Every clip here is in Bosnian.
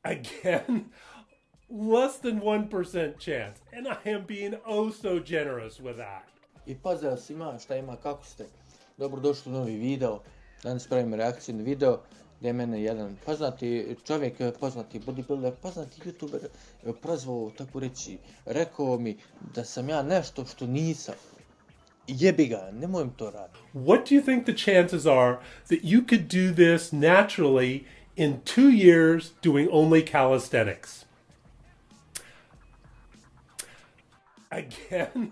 Again, less than 1% chance. And I am being oh so generous with that. I pozdrav svima, šta ima, kako ste? Dobrodošli u novi video. Danas pravimo reakciju na video gdje je mene jedan poznati čovjek, poznati bodybuilder, poznati youtuber prozvao, tako reći, rekao mi da sam ja nešto što nisam. Jebi ga, nemoj to raditi. What do you think the chances are that you could do this naturally in 2 years doing only calisthenics? Again,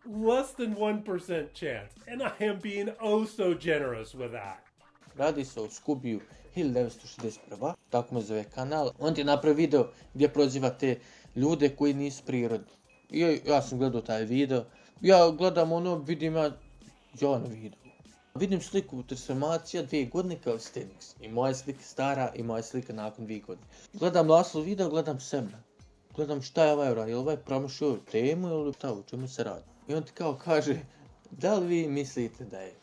less than 1% chance. And I am being oh so generous with that. Radi se o Scubiju 1961, tako me zove kanal. On ti je napravio video gdje proziva te ljude koji nisu prirodni. I ja sam gledao taj video. Ja gledam ono, vidim ja na video. Vidim sliku transformacija 2 godine kao Stenix. I moja slika stara i moja slika nakon 2 godine. Gledam naslov video, gledam sebe. Gledam šta je ovaj uradio, je li ovaj promašio temu ili šta, o čemu se radi. I on ti kao kaže, da li vi mislite da je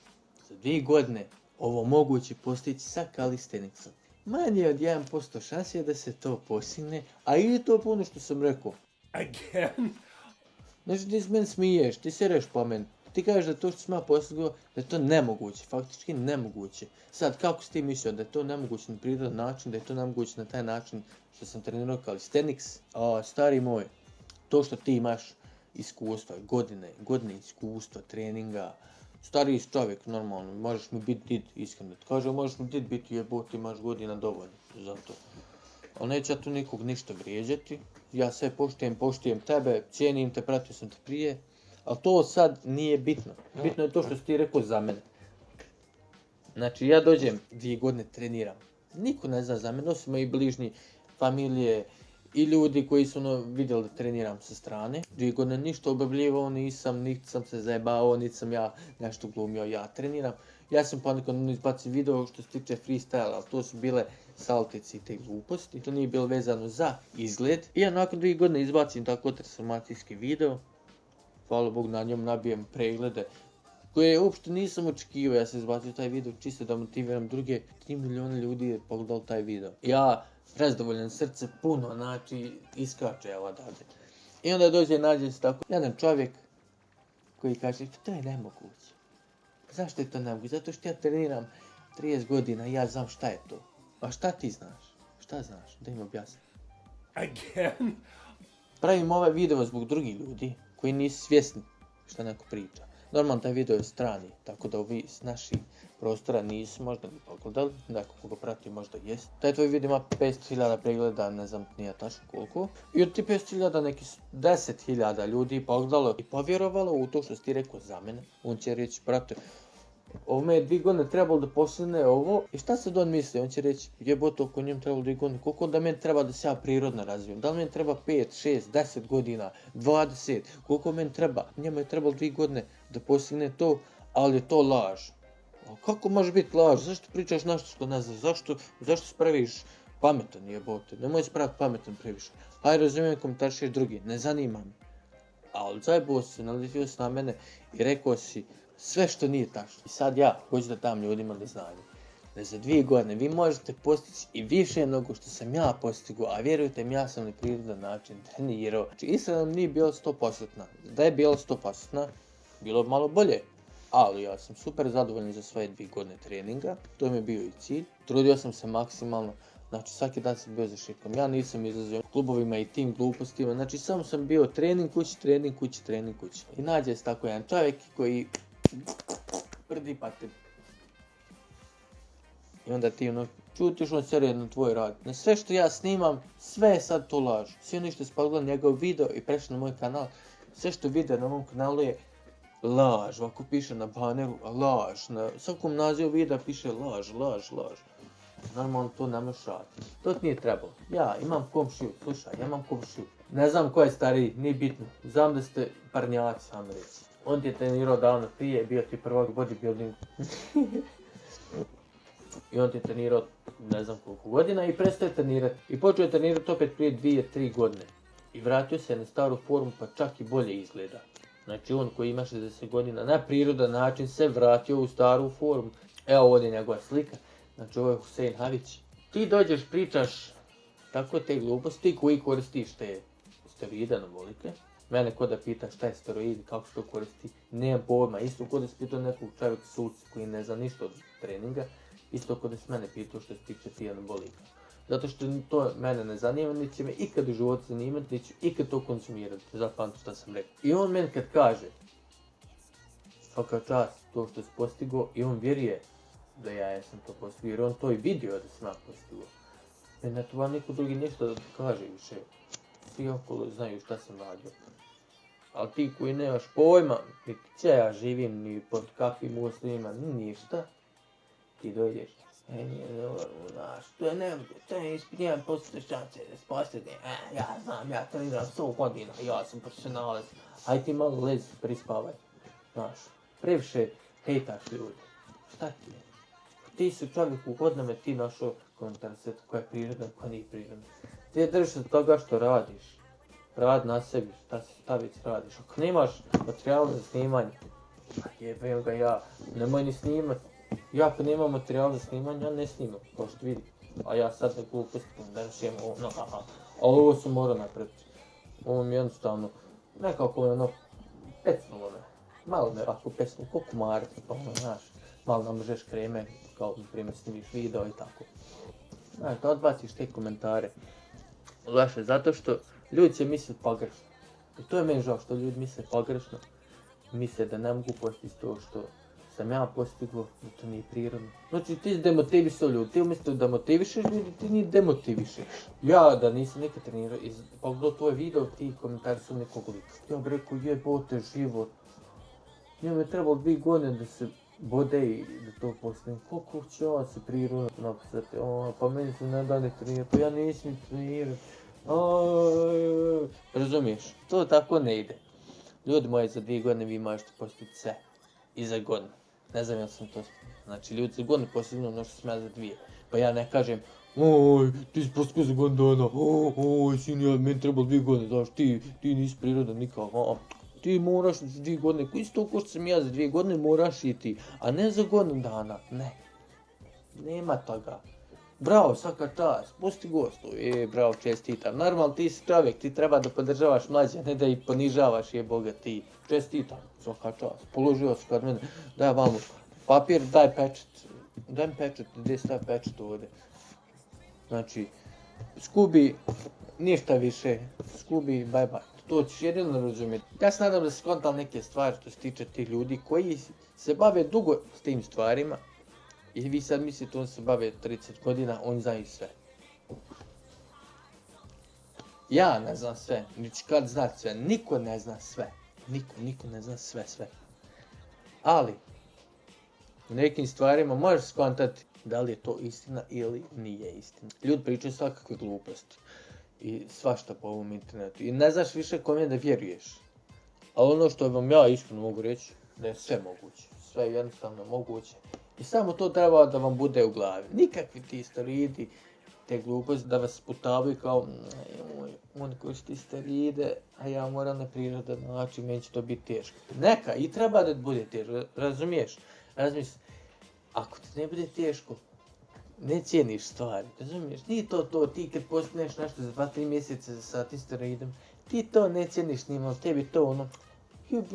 za 2 godine ovo moguće postići sa calisthenicsom? Manje od 1% šanse je da se to postigne, a i to po ono što sam rekao. Again? Znači ti s meni smiješ, ti sereš po meni. Ti kažeš da to što sam ja postigao, da je to nemoguće, faktički nemoguće. Sad, kako si ti mislio da je to nemoguće na prirodan način, da je to nemoguće na taj način što sam trenirao calisthenics? Stari moj, to što ti imaš iskustva, godine iskustva, treninga, stariji čovjek, normalno, možeš mi biti did, iskreno ti kažem, možeš mi did biti jebote, imaš godina dovoljno za to. Ali neću ja tu nikog ništa vrijeđati, ja sve poštujem tebe, cijenim te, pratio sam te prije, ali to sad nije bitno. Bitno je to što si ti rekao za mene. Znači ja dođem 2 godine treniram, niko ne zna za mene, osim moji bližnji, familije i ljudi koji su vidjeli da treniram sa strane. 2 godine ništa objavljivao nisam, niti sam se zajebao, niti sam ja nešto glumio, ja treniram. Ja sam ponekad izbacio video što se tiče freestyle, ali to su bile saltice i te gluposti. To nije bilo vezano za izgled. I ja nakon 2 godine izbacim tako transformacijski video. Hvala Bogu, na njom nabijem preglede koje uopšte nisam očekivao. Ja sam izbacio taj video čisto da motiviram druge. 3 miliona ljudi je pogledalo taj video. Ja, prezdovoljan, srce puno, znači iskače evo odavde. I onda dođe, nađe se tako jedan čovjek koji kaže, to je nemoguće. Zašto je to nemoguće? Zato što ja treniram 30 godina i ja znam šta je to. A šta ti znaš? Šta znaš? Da im objasnim. Again? Pravim ovaj video zbog drugih ljudi koji nisu svjesni šta neko priča. Normalno taj video je strani, tako da ovi s naših prostora nisu možda ni pogledali, neko koga prati možda jest. Taj tvoj video ima 500.000 pregleda, ne znam nije tačno koliko. I od ti 500.000 neki 10.000 ljudi pogledalo i povjerovalo u to što si ti rekao za mene. On će reći, brate, ovo me je 2 godine trebalo da postigne ovo. I šta sad on misli? On će reći, jebote, oko njem trebalo 2 godine. Koliko da meni treba da se ja prirodno razvijem? Da li meni treba 5, 6, 10 godina, 20? Koliko meni treba? Njemu je trebalo 2 godine da postigne to, ali je to laž. A kako može biti laž? Zašto pričaš nešto što ne znaš? Zašto se praviš pametan, jebote? Nemoj se praviti pametan previše. Hajde, razumijem, komentarišeš drugi, ne zanima me. Ali zajebao si, naletio si na mene i rekao si sve što nije tačno. I sad ja hoću da dam ljudima da znaju da za 2 godine vi možete postići i više nego što sam ja postigao, a vjerujte mi, ja sam na prirodan način trenirao. Znači iskreno nije bilo 100%. Da je bilo 100%, bilo bi malo bolje. Ali ja sam super zadovoljan za svoje 2 godine treninga, to mi je bio i cilj. Trudio sam se maksimalno, znači svaki dan sam bio za šikom. Ja nisam izlazio klubovima i tim glupostima, znači samo sam bio trening kući. I nađe se tako jedan čovjek koji prdi pa te. I onda ti čutiš on serije na tvoj rad. Na sve što ja snimam, sve je sad to laž. Svi oni što su pogledali njegov video i prešli na moj kanal, sve što vide na mom kanalu je laž. Ovako piše na baneru, laž. Na svakom nazivu videa piše laž. Normalno to ne možeš raditi. To ti nije trebalo. Ja imam komšiju, slušaj, ja imam komšiju. Ne znam ko je stariji, nije bitno. Znam da ste parnjaci, sam reći. On ti je trenirao davno prije, bio ti prvak bodybuilding. I on ti je trenirao ne znam koliko godina i prestaje trenirati. I počeo je trenirati opet prije 2-3 godine. I vratio se na staru formu pa čak i bolje izgleda. Znači on koji ima 60 godina na prirodan način se vratio u staru formu. Evo ovdje njegova slika. Znači ovo je Husein Havić. Ti dođeš, pričaš tako te gluposti koji koristiš te steroide anabolike. Mene ko da pita šta je steroid, kako se to koristi, nemam pojma. Isto ko da se pitao nekog čovjeka suci koji ne zna ništa od treninga, isto ko da se mene pitao što se tiče ti anabolika. Zato što to mene ne zanima, niti će me ikad u životu zanimati, niti ću ikad to konsumirati. Zapamti što sam rekao. I on meni kad kaže, svaka čast to što si postigao, i on vjeruje da ja jesam to postigao, jer on to i vidio da sam ja postigao. Ne treba niko drugi ništa da kaže više. Svi okolo znaju šta sam radio. Ali ti koji nemaš pojma, niti če ja živim, ni pod kakvim uslovima, ni ništa, ti dođeš. Znaš, to je nemoguće, to je ispod 1% šanse da se postigne. Ja znam, ja treniram 100 godina, ja sam profesionalac. Aj ti malo lezi, prispavaj. Znaš, previše hejtaš ljudi. Šta ti je? Ti si čovjek u godinama, ti našao komentar sveta koja je prirodna, koja nije prirodna. Ti držiš od toga što radiš. Radi na sebi, šta već radiš. Ako nemaš materijal za snimanje, jebem ga ja, nemoj ni snimat. Ja kad nemam materijal za snimanje, ja ne snimam, kao što vidi. A ja sad ne glupostim, da rešim ono, ali ovo sam morao napraviti. Ovo mi jednostavno, nekako ono, pecnulo me. Malo me ovako pecnulo, ko kumarac, pa ono, znaš. Malo namažeš kreme, kao na primjer snimiš video i tako. Znaš, da odbaciš te komentare. Zašto? Zato što ljudi će misliti pogrešno. I to je meni žao što ljudi misle pogrešno. Misle da ne mogu postići to što sam ja postigao, da to nije prirodno. Znači ti demotivisao ljudi, ti umjesto da motivišeš ljudi, ti njih demotivišeš. Ja da nisam nikad trenirao i pogledao tvoj video, ti komentari su nekog lika. Ja bih rekao jebote život. Njemu je trebalo 2 godine da se bode i da to postignem. Koliko će ja se prirodno napisati, pa meni se ne da ne trenirati, pa ja nisam trenirati. Razumiješ, to tako ne ide. Ljudi moji, za 2 godine vi možete postići sve. I za godinu. Ne znam ja sam to. Znači, ljudi za godinu postignu ono što sam ja za 2. Pa ja ne kažem, oj, ti si postigao za godinu dana, oj, sin, meni trebalo 2 godine, znaš, ti nisi prirodan nikako, ti moraš za 2 godine, isto ko što sam ja za 2 godine, moraš i ti, a ne za godinu dana, ne. Nema toga. Bravo, svaka čast, postigao si to, bravo, čestitam. Normalno ti si čovjek, ti treba da podržavaš mlađe, ne da ih ponižavaš, boga ti. Čestitam, svaka čast, položio si kod mene, daj vamo papir, daj pečet. Daj mi pečet, gdje se taj pečet ovdje. Znači, Skubi, ništa više, Skubi, bye bye. To ćeš jedino razumjeti. Ja se nadam da se kontali neke stvari što se tiče tih ljudi koji se bave dugo s tim stvarima. I vi sad mislite, on se bave 30 godina, on znaju sve. Ja ne znam sve, niti kad znati sve, niko ne zna sve. Niko ne zna sve. Ali, u nekim stvarima možeš skontati da li je to istina ili nije istina. Ljudi pričaju svakakve gluposti i svašta po ovom internetu i ne znaš više kome da vjeruješ. Ali ono što vam ja iskreno mogu reći, da je sve moguće, sve je jednostavno moguće. I samo to treba da vam bude u glavi. Nikakvi ti steroidi, te gluposti da vas sputavaju kao on koristi steroide, a ja moram na prirodan način, meni će to biti teško. Neka, i treba da bude teško, razumiješ? Razmisli, ako ti ne bude teško, ne cijeniš stvari, razumiješ? Nije to, ti kad postigneš nešto za 2-3 mjeseca sa tim steroidom, ti to ne cijeniš nima, tebi to ono,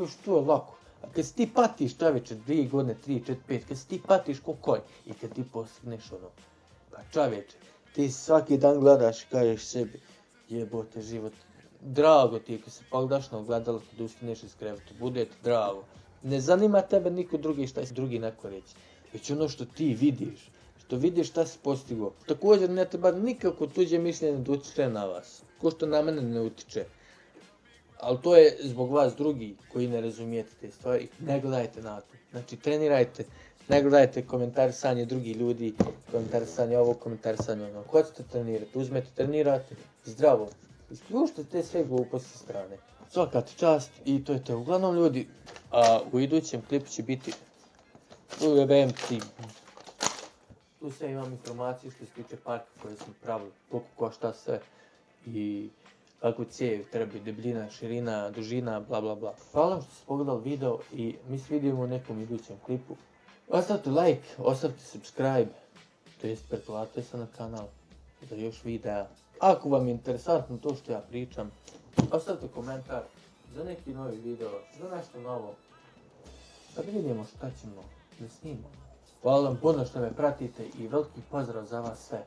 što je lako. A kad si ti patiš čovječe 2 godine, 3, 4, 5, kad si ti patiš ko konj i kad ti postigneš ono, pa čovječe, ti svaki dan gledaš i kažeš sebi, jebote život, drago ti je kad se pogledaš na ogledalo kad ustaneš iz kreveta, bude ti drago. Ne zanima tebe niko drugi šta si drugi neko reći, već ono što ti vidiš, što vidiš šta si postigao. Također ne treba nikako tuđe mišljenje da utiče na vas, ko što na mene ne utiče. Ali to je zbog vas drugi koji ne razumijete te stvari, ne gledajte na to. Znači trenirajte, ne gledajte komentarisanje drugih ljudi, komentarisanje ovo, komentarisanje ono. Ko ćete trenirati? Uzmete, trenirate, zdravo. Isključite te sve gluposti sa strane. Svaka ti čast i to je to. Uglavnom ljudi, a u idućem klipu će biti tu sve imam informacije što se tiče parka koje smo pravili, koliko košta sve i kakvu cijev treba, debljina, širina, dužina, bla bla bla. Hvala vam što ste pogledali video i mi se vidimo u nekom idućem klipu. Ostavite like, ostavite subscribe, to jest pretplatite se na kanal za još videa. Ako vam je interesantno to što ja pričam, ostavite komentar za neki novi video, za nešto novo. Da vidimo šta ćemo da snimamo. Hvala vam puno što me pratite i veliki pozdrav za vas sve.